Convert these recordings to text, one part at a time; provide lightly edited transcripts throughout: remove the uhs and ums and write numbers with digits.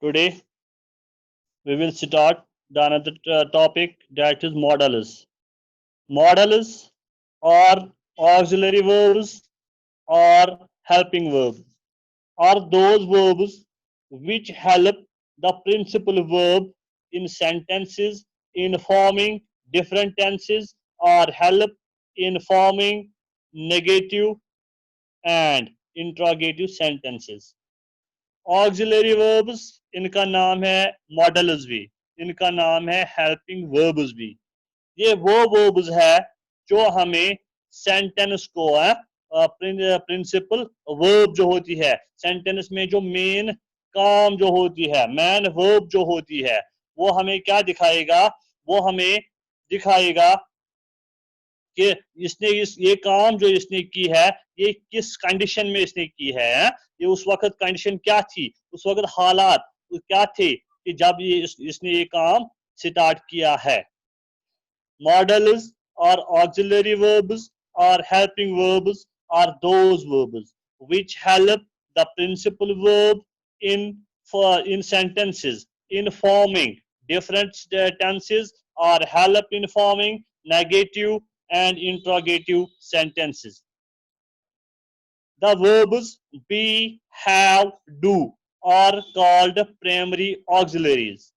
Today we will start the another topic, that is models. Models are auxiliary verbs or helping verbs, are those verbs which help the principal verb in sentences in forming different tenses or help in forming negative and interrogative sentences. Auxiliary verbs, इनका नाम है models भी, इनका नाम है helping verbs भी। ये वो वर्ब्स है जो हमें सेंटेंस को प्रिंसिपल वर्ब जो होती है, सेंटेंस में जो मेन काम जो होती है, मैन वर्ब जो होती है, वो हमें क्या दिखाएगा? वो हमें दिखाएगा कि इसने ये काम जो इसने की है, ये किस कंडीशन में इसने की है, ये उस वक्त कंडीशन क्या थी, उस वक्त हालात क्या थे कि जब इसने ये काम स्टार्ट किया है। Models or auxiliary verbs or helping verbs are those verbs which help the principal verb in in sentences in forming different tenses or help in forming negative and interrogative sentences. The verbs be, have, do are called primary auxiliaries.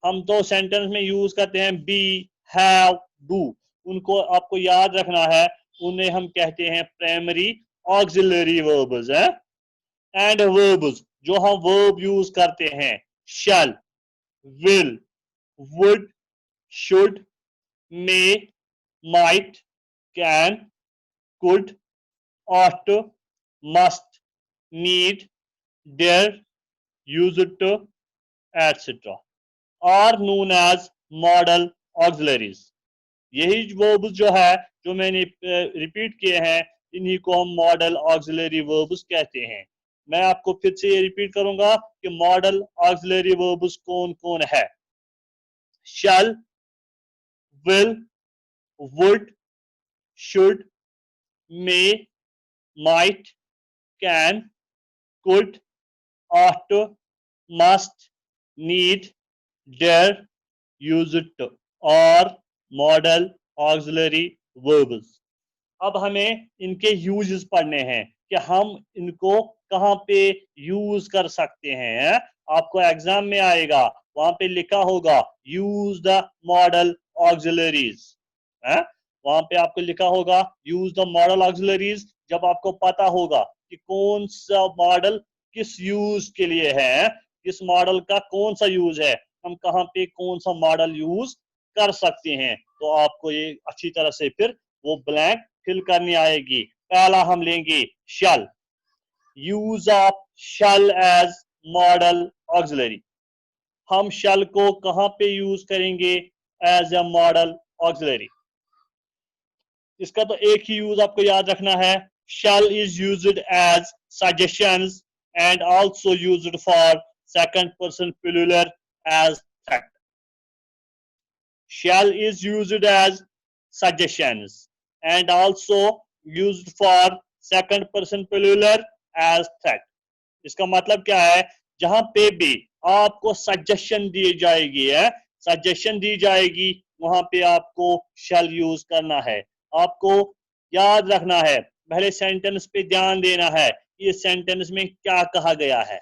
हम तो sentence में use करते हैं B, have, do, उनको आपको याद रखना है, उन्हें हम कहते हैं प्राइमरी ऑक्सिलरी वर्ब्स हैं। एंड वर्ब्स जो हम वर्ब यूज करते हैं, shall, will, would, should, may, might, can, could, ought, must, need, dare, used to, etc. are known as model auxiliaries. यही वर्ब्स जो है, जो मैंने रिपीट किए हैं, इन्हीं को हम मॉडल ऑक्सिलरी वर्ब्स कहते हैं। मैं आपको फिर से ये रिपीट करूंगा कि मॉडल ऑक्सिलरी वर्ब्स कौन कौन है। Shall, will, would, should, may, might, can, could, ought, must, need, dare, used to और मॉडल ऑक्सिलरी वर्ब्स। अब हमें इनके यूजेस पढ़ने हैं कि हम इनको कहाँ पे यूज कर सकते हैं। आपको एग्जाम में आएगा, वहां पे लिखा होगा यूज द मॉडल ऑक्सिलरीज। वहां पे आपको लिखा होगा यूज द मॉडल ऑक्सिलरीज। जब आपको पता होगा कि कौन सा मॉडल किस यूज के लिए है, किस मॉडल का कौन सा यूज है, हम कहाँ पे कौन सा मॉडल यूज कर सकते हैं, तो आपको ये अच्छी तरह से फिर वो ब्लैंक फिल करनी आएगी। पहला हम लेंगे shall, use of shall as model auxiliary. हम शल को कहां पे यूज करेंगे? As a model auxiliary. इसका तो एक ही यूज आपको याद रखना है, shall is used as suggestions and also used for second person plural as threat. Shall is used as suggestions and also used for second person plural as threat. इसका मतलब क्या है? जहां पे भी आपको सजेशन दी जाएगी है, सजेशन दी जाएगी, वहां पे आपको shall यूज करना है। आपको याद रखना है, पहले सेंटेंस पे ध्यान देना है, ये सेंटेंस में क्या कहा गया है।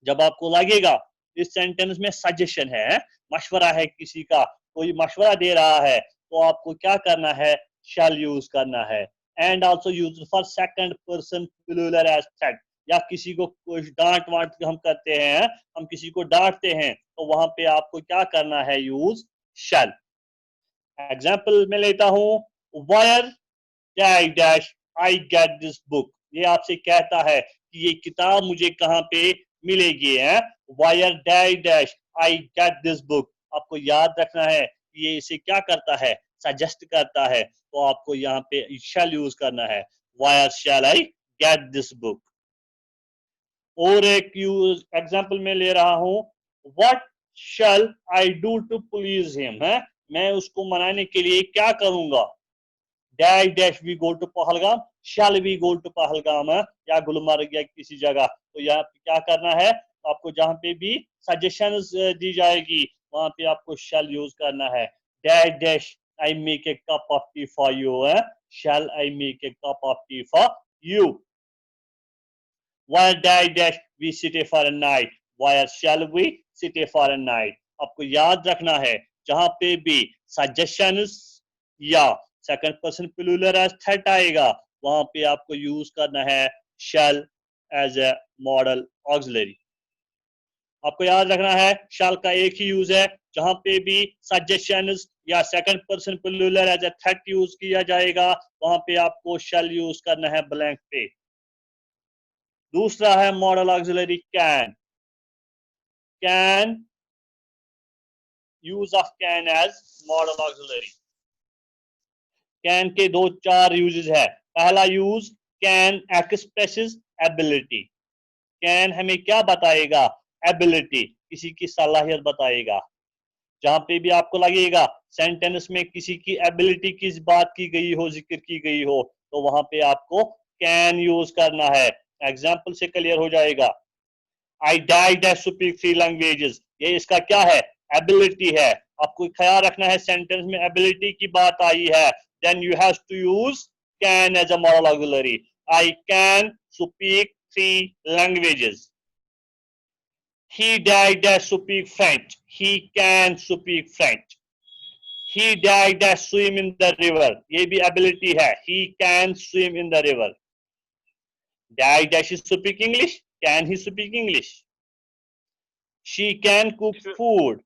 जब आपको लगेगा इस सेंटेंस में सजेशन है, मशवरा है, किसी का कोई मशवरा दे रहा है, तो आपको क्या करना है? शैल यूज करना है। And also use for second person plural as threat, या किसी को कुछ डांट वांट हम करते हैं, हम किसी को डांटते हैं, तो वहां पे आपको क्या करना है? यूज शैल। एग्जाम्पल में लेता हूं, wire dash dash I get this book. ये आपसे कहता है कि ये किताब मुझे कहाँ पे मिलेगी है। Wire dash dash I get this book, आपको याद रखना है ये इसे क्या करता है? सजेस्ट करता है। तो आपको यहाँ पे शैल यूज करना है, where shall I get this book. और एक यूज एग्जाम्पल में ले रहा हूं, what shall I do to please him, है, मैं उसको मनाने के लिए क्या करूंगा? Dash dash we go to Pahalgam, shall we go to Pahalgam, या गुलमर्ग या किसी जगह, तो यहाँ क्या करना है? आपको जहां पे भी सजेशंस दी जाएगी वहां पे आपको shall यूज करना है. Dash dash I make a cup of tea for you. Shall I make a cup of tea for you? Where dash dash we sit for a night. Where shall we sit for a night? आपको याद रखना है जहां पे भी suggestions या second person plural as third आएगा वहां पे आपको यूज करना है shall as a model auxiliary. आपको याद रखना है shall का एक ही यूज है जहां पे भी suggestions या second person plural as a third use किया जाएगा वहां पे आपको shall यूज करना है ब्लैंक पे. दूसरा है modal auxiliary can. Can, use of can as model auxiliary. Can के दो चार यूजेस है. पहला use can expresses ability. Can हमें क्या बताएगा? एबिलिटी, किसी की सलाहियत बताएगा. जहां पे भी आपको लगेगा सेंटेंस में किसी की एबिलिटी किस बात की गई हो, जिक्र की गई हो, तो वहां पे आपको कैन यूज करना है. एग्जाम्पल से क्लियर हो जाएगा. I die dash speak 3 languages. ये इसका क्या है? एबिलिटी है. आपको ख्याल रखना है सेंटेंस में एबिलिटी की बात आई है, then you have to use can as a moral auxiliary. I can speak 3 languages. He died dash speak French. He can speak French. He died dash swim in the river. ये भी ability है. He can swim in the river. Died dash speak English. Can he speak English? She can cook food.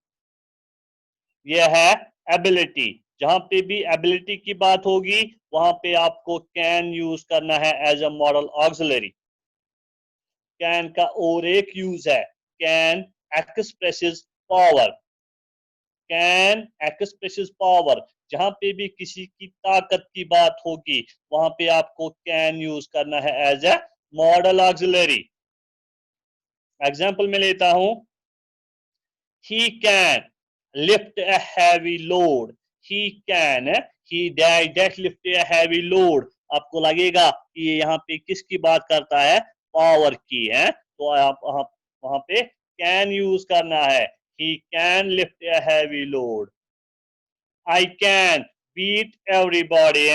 यह है ability. जहां पे भी ability की बात होगी वहां पे आपको कैन यूज करना है as a model auxiliary. Can का और एक यूज है can expresses power. Can expresses power. जहां पे भी किसी की ताकत की बात होगी वहां पे आपको कैन यूज करना है as a model auxiliary. Example में लेता हूं. He can lift a heavy load. He can, he dash lift a heavy load. आपको लगेगा कि ये यहाँ पे किसकी बात करता है? पावर की है. तो आप वहां पे कैन यूज करना है. He can lift a heavy load. I can beat everybody.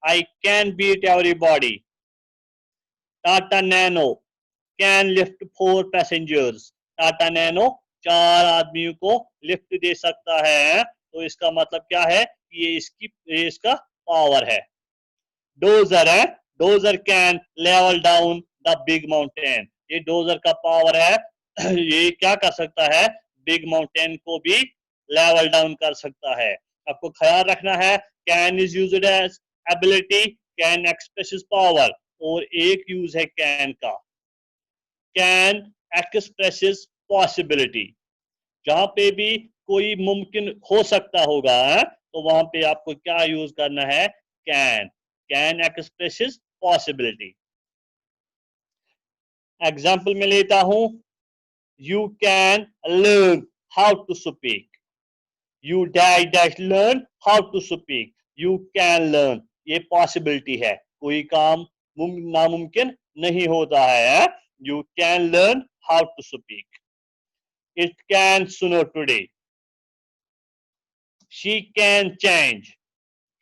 I can beat everybody. Tata Nano can lift 4 passengers. Tata Nano 4 आदमियों को लिफ्ट दे सकता है. तो इसका मतलब क्या है? ये इसका पावर है. डोजर है. Dozer can level down the big mountain. ये डोजर का पावर है. ये क्या कर सकता है? बिग माउंटेन को भी लेवल डाउन कर सकता है. आपको ख्याल रखना है can is used as ability, can expresses power, और एक यूज है कैन का कैन एक्सप्रेसेस पॉसिबिलिटी. जहां पे भी कोई मुमकिन हो सकता होगा तो वहां पे आपको क्या यूज करना है? Can. Can expresses possibility. Example में लेता हूं. You can learn how to speak. You dash learn how to speak. You can learn. ये पॉसिबिलिटी है. कोई काम नामुमकिन नहीं होता है. You can learn how to speak. It can snow today. She can change.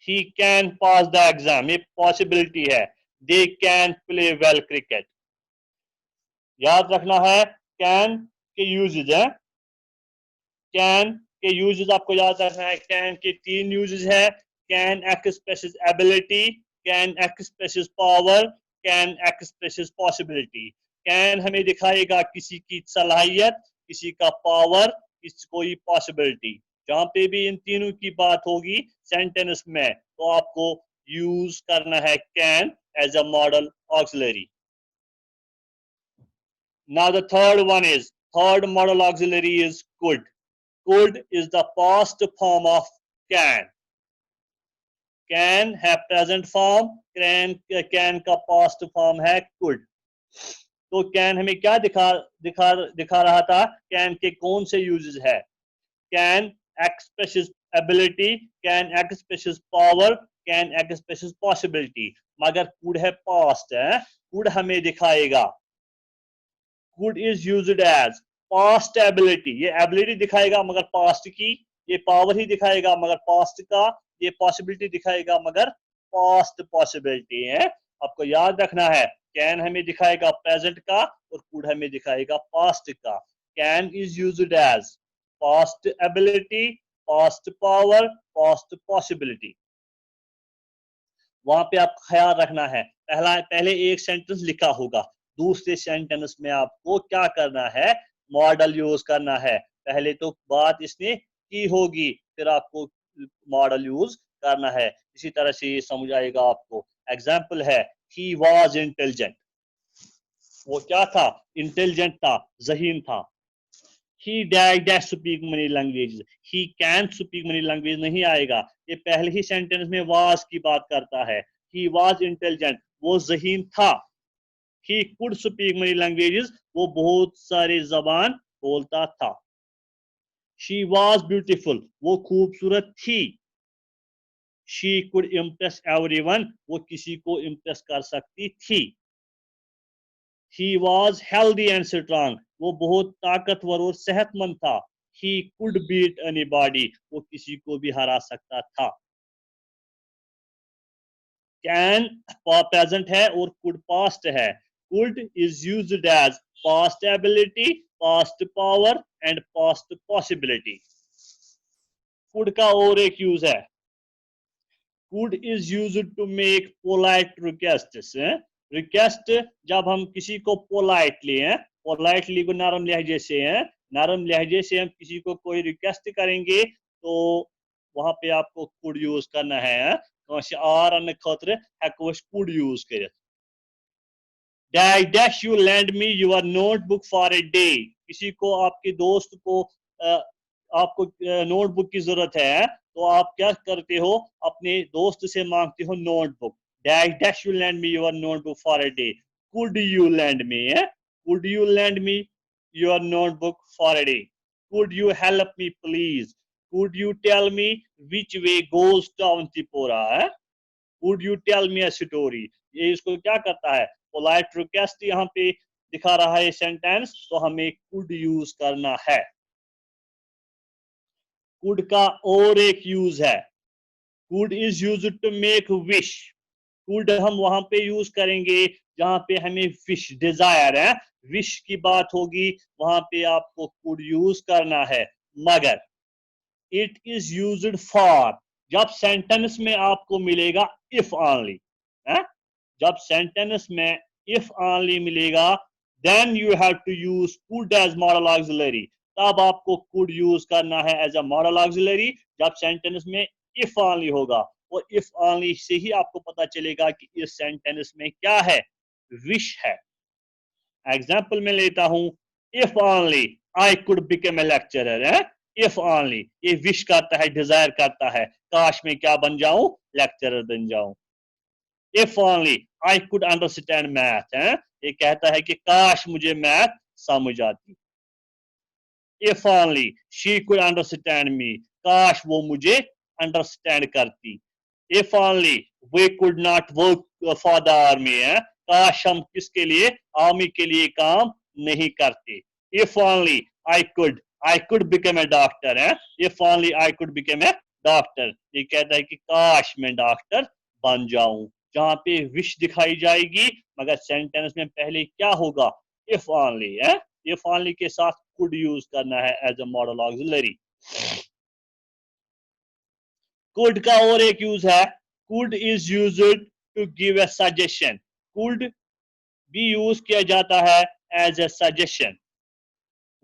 He can pass the exam. ये possibility है. They can play well cricket. याद रखना है कैन के यूजेज है. कैन के यूजेज आपको याद रखना है. कैन के 3 यूजेज है. Can expresses ability, can expresses power, can expresses possibility. Can हमें दिखाएगा किसी की सलाहियत, किसी का पावर, कोई पॉसिबिलिटी. जहां पे भी इन तीनों की बात होगी सेंटेंस में तो आपको यूज करना है can as a model auxiliary. Now the third model auxiliary is could. Could is the past form of can. Can है present form, can का past form है could. तो can हमें क्या दिखा रहा था? can के कौन से uses है? can expresses ability, can expresses power, can expresses possibility. मगर could है past है. could हमें दिखाएगा. Could is used as past ability, ये एबिलिटी दिखाएगा मगर पास्ट की, ये पावर ही दिखाएगा मगर पास्ट का, ये पॉसिबिलिटी दिखाएगा मगर पास्ट पॉसिबिलिटी है। आपको याद रखना है, कैन हमें दिखाएगा प्रेजेंट का और कुड हमें दिखाएगा पास्ट का। Can is used as past ability, past power, past possibility. वहां पे आपको ख्याल रखना है, पहले एक सेंटेंस लिखा होगा, दूसरे सेंटेंस में आपको क्या करना है, मॉडल यूज करना है। पहले तो बात इसने की होगी, फिर आपको मॉडल यूज करना है। इसी तरह से ये समझ आएगा आपको। एग्जाम्पल है, ही वॉज इंटेलिजेंट, वो क्या था, इंटेलिजेंट था, जहीन था। he dash speak many languages, he can speak many languages नहीं आएगा, ये पहले ही सेंटेंस में was की बात करता है। he was intelligent, वो ज़हीन था। he could speak many languages, वो बहुत सारे जबान बोलता था। she was beautiful, वो खूबसूरत थी। she could impress everyone, वो किसी को इम्प्रेस कर सकती थी। he was healthy and strong, वो बहुत ताकतवर और सेहतमंद था। he could beat anybody, वो किसी को भी हरा सकता था। can प्रेजेंट है और could पास्ट है। could is used as past ability, past power and past possibility। could का और एक यूज है, could is used to make polite requests। Request जब हम किसी को पोलाइटली हैं, पोलाइटली को नरम लहजे से हैं, नरम लहजे से हम किसी को कोई रिक्वेस्ट करेंगे तो वहां पे आपको कुड यूज करना है। आर अन खतर हेको कुड यूज कर। Dash you lend me your notebook for a day, किसी को आपके दोस्त को आपको नोटबुक की जरूरत है तो आप क्या करते हो, अपने दोस्त से मांगते हो notebook. Dash you lend me your notebook for a day, could you lend me, could you lend me your notebook for a day, could you help me please, could you tell me which way goes to Awantipora, could you tell me a story. ये इसको क्या करता है, polite request यहाँ पे दिखा रहा है सेंटेंस, तो हमें कुड यूज करना है। कुड का और एक यूज है, could is use to make wish. Could हम वहां पे यूज करेंगे जहां पे हमें विश डिजायर है, विश की बात होगी, वहां पे आपको कुड यूज करना है। मगर इट इज यूज्ड फॉर, जब सेंटेंस में आपको मिलेगा इफ ऑनली, जब सेंटेंस में इफ ऑनली मिलेगा, then you have to use could as model auxiliary, तब आपको कुड यूज करना है एज अ मॉडल ऑक्सिलरी जब सेंटेंस में इफ ऑनली होगा। और इफ ऑनली से ही आपको पता चलेगा कि इस सेंटेंस में क्या है, विश है। एग्जाम्पल में लेता हूं, if only I could become A lecturer है। इफ ऑनली ये विश करता है, डिजायर करता है, काश में क्या बन जाऊं, लेक्चरर बन जाऊं। If only I could understand math है, ये कहता है कि काश मुझे मैथ समझ आती। If only she could understand me, काश वो मुझे अंडरस्टैंड करती। If only we could not work for the army है, काश हम किसके लिए, आर्मी के लिए काम नहीं करते। If only I could become a doctor है, if only I could become a doctor, ये कहता है कि काश मैं डॉक्टर बन जाऊं। जहां पे विश दिखाई जाएगी मगर सेंटेंस में पहले क्या होगा, इफ ऑनली है। इफ ऑनली के साथ कुड यूज करना है as a model auxiliary. Could का और एक यूज है, could is used to give a suggestion. Could भी यूज किया जाता है as a suggestion.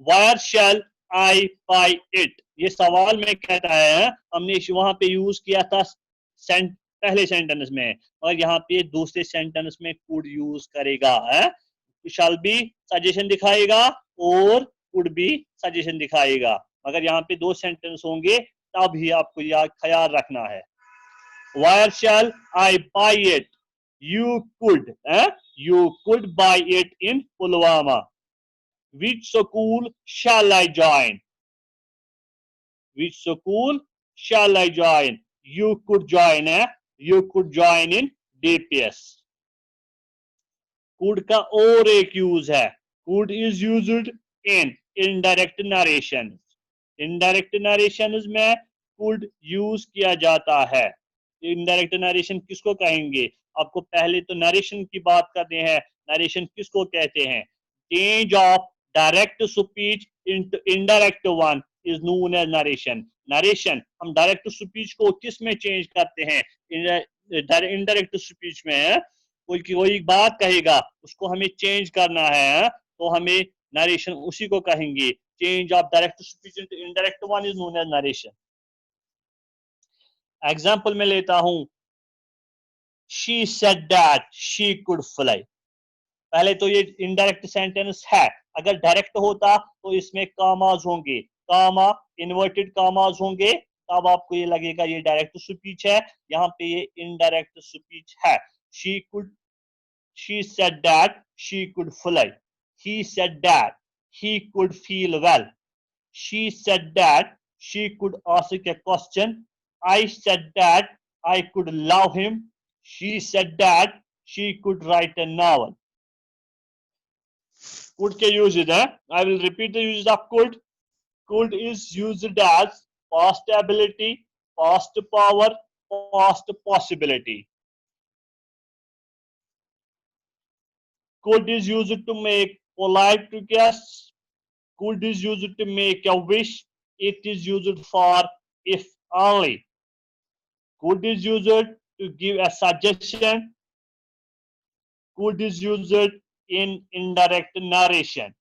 Where shall I buy it, ये सवाल में कहता है, हमने वहां पे यूज किया था पहले सेंटेंस में, और यहाँ पे दूसरे सेंटेंस में कुड यूज करेगा है। शैल भी सजेशन दिखाएगा और कुड भी सजेशन दिखाएगा, मगर यहाँ पे दो सेंटेंस होंगे तब ही आपको याद ख्याल रखना है। Where shall I buy it, you could, you could buy it in Pulwama. Which school shall I join? Which school shall I join? You could join, you could join in DPS. Could का और एक use है, could is used in indirect narration. Indirect narration में could use किया जाता है। Indirect narration किसको कहेंगे? आपको पहले तो नरेशन की बात करनी है। नरेशन किसको कहते हैं? Change of direct speech into indirect one is known as narration. Narration हम डायरेक्ट स्पीच को किस में चेंज करते हैं? इनडायरेक्ट स्पीच में कोई बात कहेगा, उसको हमें चेंज करना है, तो हमें नरेशन उसी को कहेंगे। Change of direct speech into indirect one is known as narration. Example में लेता हूं, she said that she could fly। पहले तो ये इनडायरेक्ट सेंटेंस है। अगर डायरेक्ट होता तो इसमें कामाज होंगे, कामा इन्वर्टेड कामाज होंगे, तब आपको ये लगेगा ये डायरेक्ट स्पीच है। यहाँ पे ये इनडायरेक्ट स्पीच है। she said that she could fly। he said that he could feel well। she said that she could ask a question। I said that I could love him। she said that she could write a novel। Could के uses है। I will repeat the uses of could। Could is used as past ability, past power, past possibility। Could is used to make polite requests। Could is used to make a wish। It is used for if only। Could is used to give a suggestion। Could is used in indirect narration।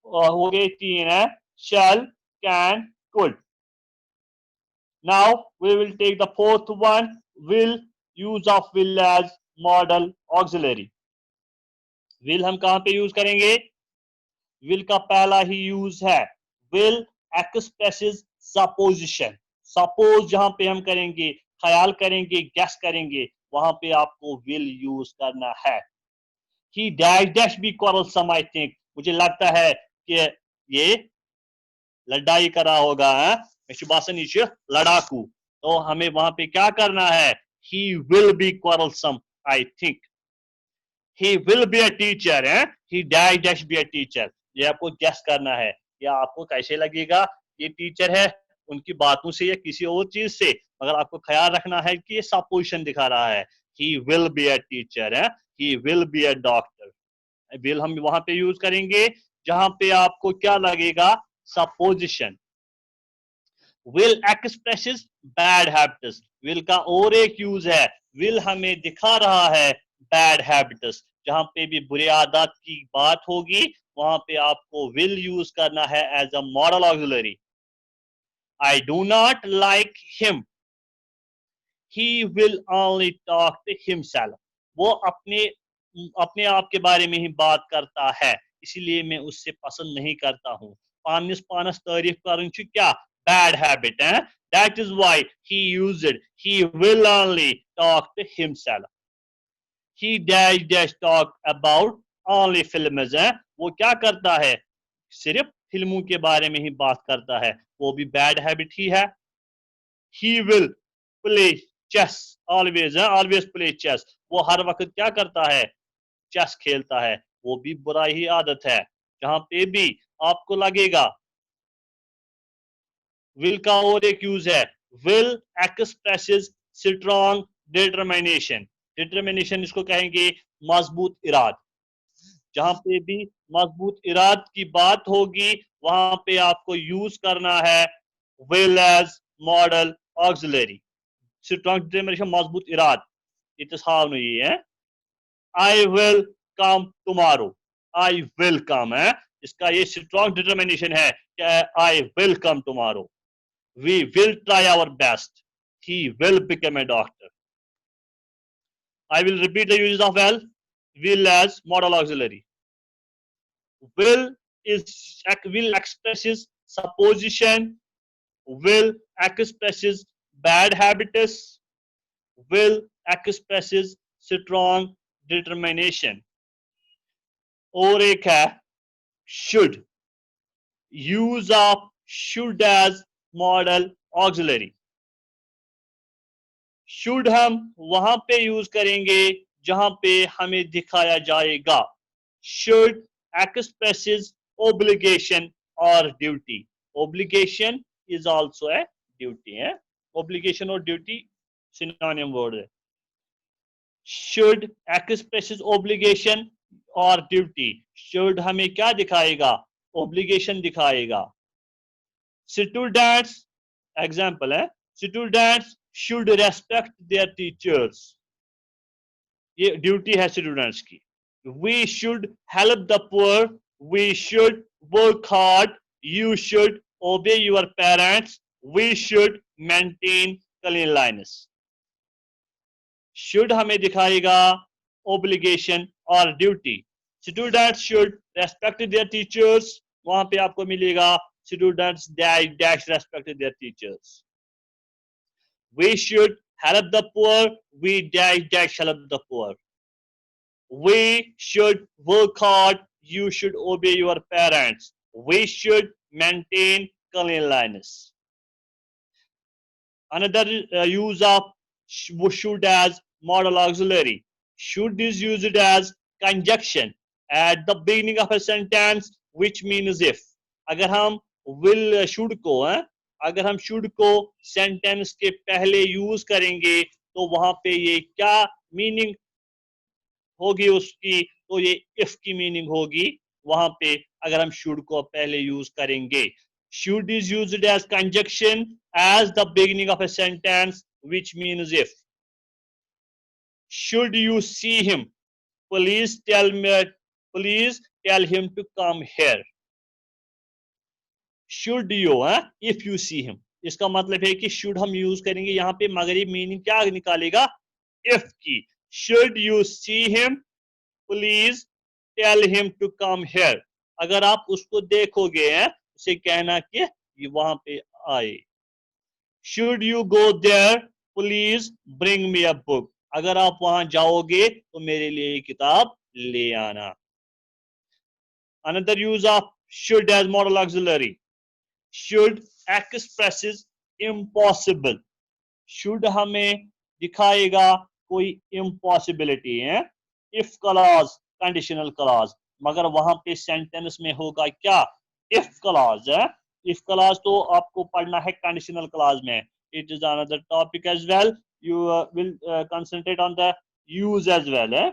हो गए तीन है, shall, can, could। Now we will take the fourth one, will। use of will as model auxiliary। will हम कहां पे use करेंगे? will का पहला ही यूज है, will expresses supposition। सपोज जहां पे हम करेंगे, ख्याल करेंगे, गैस करेंगे, वहां पे आपको will यूज करना है। he dash be quarrelsome। I think मुझे लगता है कि ये लड़ाई करा होगा, है लड़ाकू। तो हमें वहां पे क्या करना है? he will be quarrelsome। I think he will be a teacher है, he dash be a teacher। ये आपको गैस करना है, या आपको कैसे लगेगा ये टीचर है, उनकी बातों से या किसी और चीज से। मगर आपको ख्याल रखना है कि ये सपोजिशन दिखा रहा है। he will be a teacher है, he will be a doctor। will हम वहां पे यूज करेंगे जहां पे आपको क्या लगेगा? Supposition. will expresses bad habits। will का और एक यूज है, will हमें दिखा रहा है bad habits। जहां पे भी बुरी आदत की बात होगी, वहां पे आपको will यूज करना है as a model auxiliary. I do not like him। he will only talk to himself। वो अपने अपने आप के बारे में ही बात करता है, इसलिए मैं उससे पसंद नहीं करता हूँ। पानस पानस तारीफ करुन क्या बैड हैबिट है। That is why he used he will only talk to himself। he dash talk about only films है, वो क्या करता है? सिर्फ फिल्मों के बारे में ही बात करता है, वो भी बैड हैबिट ही है। he will play chess always है, always play chess। वो हर वक्त क्या करता है? चेस खेलता है, वो भी बुरा ही आदत है। जहां पे भी आपको लगेगा विल का और एक यूज है, will expresses strong determination. Determination इसको कहेंगे मजबूत इराद। जहां पे भी मजबूत इराद की बात होगी, वहां पे आपको यूज करना है will as model auxiliary. Strong determination मजबूत इराद, इत्तेसाब नहीं है। I will come tomorrow. I will come है, इसका ये स्ट्रॉन्ग डिटरमिनेशन है कि I will come tomorrow. We will try our best. He will become a doctor. I will repeat the uses of will as model auxiliary। Will expresses supposition। Will expresses bad habits। Will expresses strong determination। और एक है should। use of should as model auxiliary। should हम वहां पे use करेंगे जहां पे हमें दिखाया जाएगा। should expresses obligation or duty. Obligation is also a duty. Obligation or duty synonym word है. Should expresses obligation or duty. Should हमें क्या दिखाएगा? Obligation दिखाएगा. Students, example है, students should respect their teachers. ये ड्यूटी है स्टूडेंट्स की. We should help the poor. We should work hard. You should obey your parents. We should maintain cleanliness. Should हमें दिखाएगा obligation और duty. Students should respect their teachers. वहां पे आपको मिलेगा students dash respect their teachers. We should help the poor. We dash help the poor. We should work hard. You should obey your parents. We should maintain cleanliness. Another use of should as modal auxiliary. Should is used as conjunction at the beginning of a sentence, which means if. अगर हम will should को अगर हम should को sentence के पहले use करेंगे तो वहां पे ये क्या meaning होगी उसकी, तो ये if की मीनिंग होगी वहां पे अगर हम should को पहले यूज करेंगे. Should is used as conjunction as the beginning of a sentence, which means if. Should you see him, please tell him to come here. Should you if you see him, इसका मतलब है कि should हम use करेंगे यहाँ पे, मगर ये मीनिंग क्या निकालेगा? if की. Should you see him, please tell him to come here. अगर आप उसको देखोगे उसे कहना कि ये वहां पे आए. Should you go there, please bring me a book. अगर आप वहां जाओगे तो मेरे लिए किताब ले आना. Another use of should as modal auxiliary. Should expresses impossible. Should हमें दिखाएगा कोई impossibility है. If clause, conditional clause, मगर वहां पे सेंटेंस में होगा क्या? if clause है. if clause तो आपको पढ़ना है conditional clause में. It is another topic as well. You will concentrate on the use as well.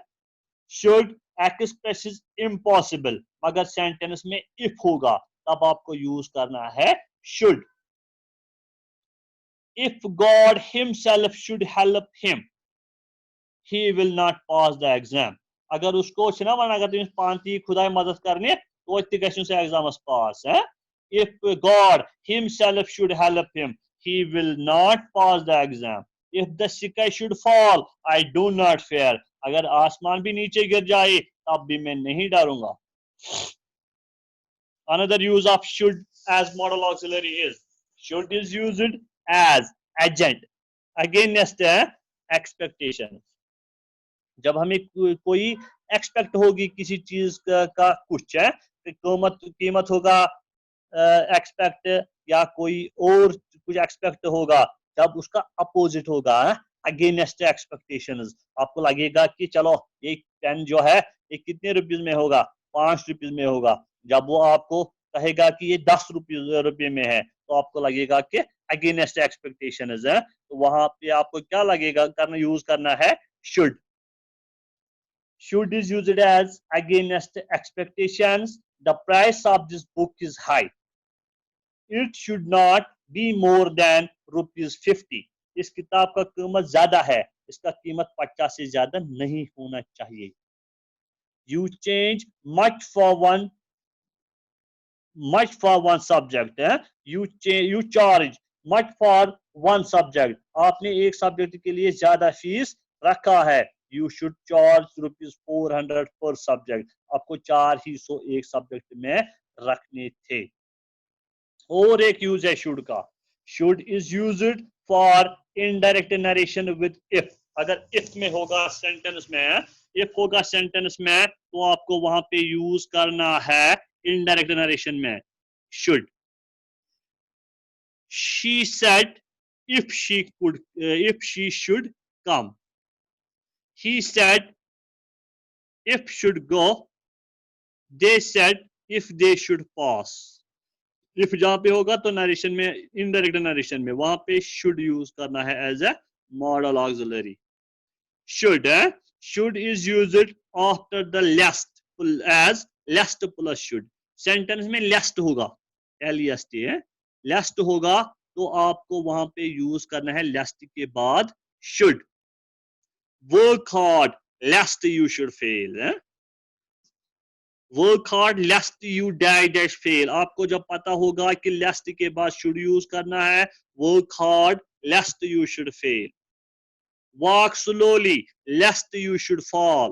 Should expresses impossible, मगर सेंटेंस में if होगा तब आपको यूज करना है should. If God himself should help him, he will not pass the exam. अगर उसको ना वना अगर तुम पांती खुदाई मदद करने तो इतने गशन से एग्जाम्स पास है. If God himself should help him, he will not pass the exam. If the sky should fall, I do not fear. अगर आसमान भी नीचे गिर जाए तब भी मैं नहीं डरूंगा. Another use of should as modal auxiliary is should is used as agent against expectations. जब हमें कोई एक्सपेक्ट होगी किसी चीज का कुछ है, कीमत होगा एक्सपेक्ट या कोई और कुछ एक्सपेक्ट होगा, जब उसका अपोजिट होगा अगेंस्ट एक्सपेक्टेशंस, आपको लगेगा कि चलो ये पेन जो है ये कितने रुपीस में होगा, 5 रुपीस में होगा. जब वो आपको कहेगा कि ये 10 रुपये में है तो आपको लगेगा कि अगेंस्ट एक्सपेक्टेशंस है. तो वहां पे आपको क्या लगेगा करना, यूज करना है should. Should is used as against expectations. The price of this book is high. It should not be more than ₹50. इस किताब का कीमत ज्यादा है, इसका कीमत 50 से ज्यादा नहीं होना चाहिए. You change much for one subject. You charge much for one subject. आपने एक सब्जेक्ट के लिए ज्यादा फीस रखा है. You should charge ₹400 per subject. आपको 400 एक सब्जेक्ट में रखने थे. और एक यूज है should का. Should is used for indirect narration with if. अगर if में होगा सेंटेंस में, if होगा सेंटेंस में तो आपको वहां पे यूज करना है indirect narration में should. She said if she should come. He said if should go. They said if they should pass. If जहां पे होगा तो नरेशन में, इनडायरेक्ट नरेशन में वहां पे should यूज करना है as a model auxiliary. should should is used after the last as last plus should. Sentence में last होगा, lest है, last होगा तो आपको वहां पे यूज करना है last के बाद should. work hard lest you should fail. Work hard lest you die dash fail. आपको जब पता होगा कि लेस्ट के बाद शुड यूज करना है, work hard lest you should fail. Walk slowly लेस्ट you should fall.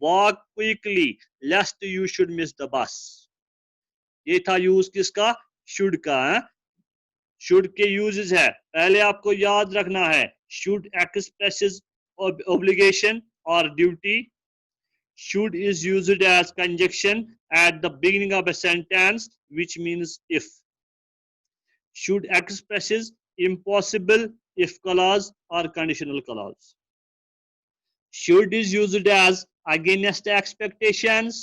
Walk quickly लेस्ट you should miss the bus. ये था यूज किसका? शुड का. शुड के यूजेस है, पहले आपको याद रखना है. शुड एक्सप्रेसेस ऑब्लिगेशन और duty. Should is used as conjunction at the beginning of a sentence, which means if. Should expresses impossible if clause or conditional clause. Should is used as against expectations.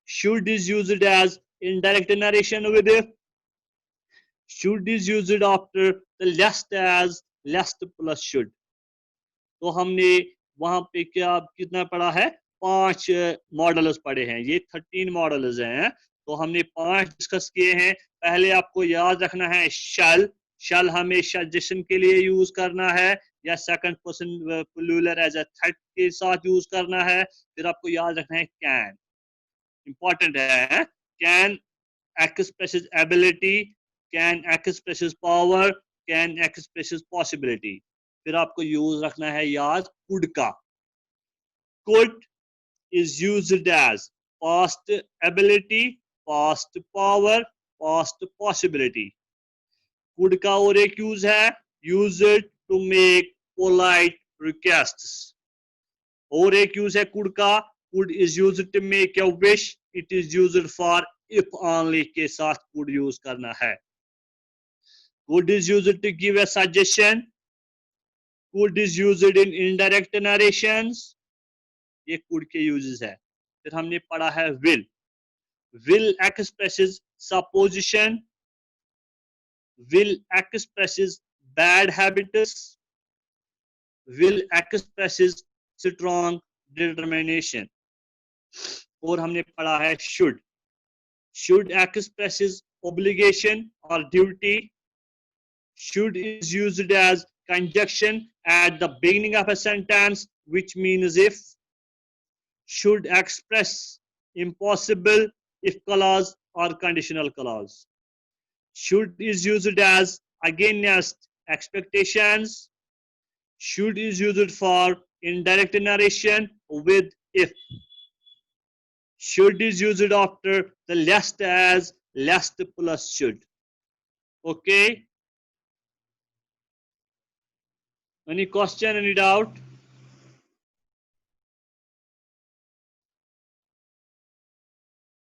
Should is used as indirect narration with if. Should is used after the last as last plus should. तो हमने वहां पे क्या कितना पढ़ा है? 5 models पढ़े हैं. ये 13 मॉडल्स हैं, तो हमने 5 डिस्कस किए हैं. पहले आपको याद रखना है शल. शल हमेशा जिस्म के लिए यूज करना है या second person plural as a third के साथ यूज करना है. फिर आपको याद रखना है कैन. इंपॉर्टेंट है. Can expresses ability, can expresses power, can expresses possibility. फिर आपको यूज रखना है याद कुड का. Could is used as past ability, past power, past possibility. could का और एक यूज है, use it to make polite requests. और एक यूज है could का, could is used to make a wish. it is used for if only के साथ could यूज करना है. could is used to give a suggestion. could is used in indirect narrations. ये could के uses है. फिर हमने पढ़ा है will. will expresses supposition. will expresses bad habits. will expresses strong determination. और हमने पढ़ा है should. should expresses obligation or duty. should is used as conjunction at the beginning of a sentence, which means if. should express impossible if clause or conditional clause. should is used as against expectations. should is used for indirect narration with if. should is used after the last as last plus should. Okay, any question, any doubt?